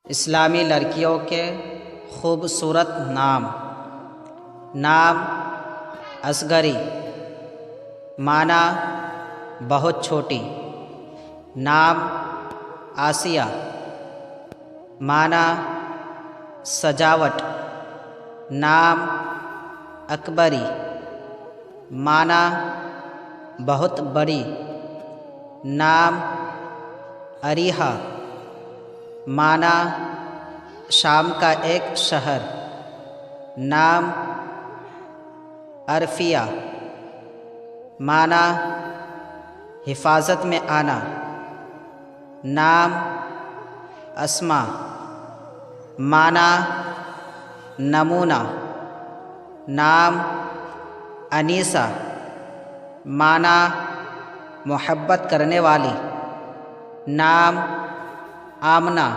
اسلامی لڑکیوں کے خوبصورت نام اصغری، معنی بہت چھوٹی. نام آسیہ، معنی سجاوٹ. نام اکبری، معنی بہت بڑی. نام اریحہ، معنی شام کا ایک شہر. نام عرفیہ، معنی حفاظت میں آنا. نام اسما، معنی نمونہ. نام انیسہ، معنی محبت کرنے والی. نام آمنہ،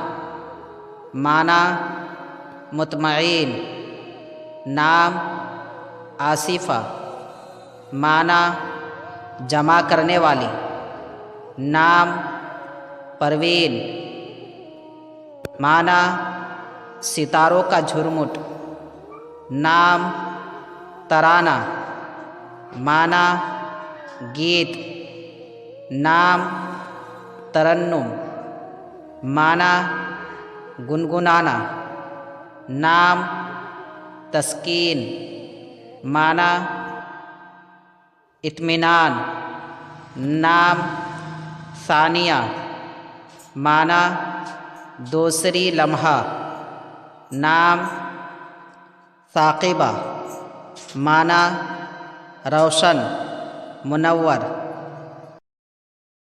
معنی مطمئن. نام آصفہ، معنی جمع کرنے والی. نام پروین، معنی ستاروں کا جھرمٹ. نام ترانہ، معنی گیت. نام ترنم، معنی گنگنانا. نام تسکین، معنی اطمینان. نام ثانیہ، معنی دوسری لمحہ. نام ثاقبہ، معنی روشن منور.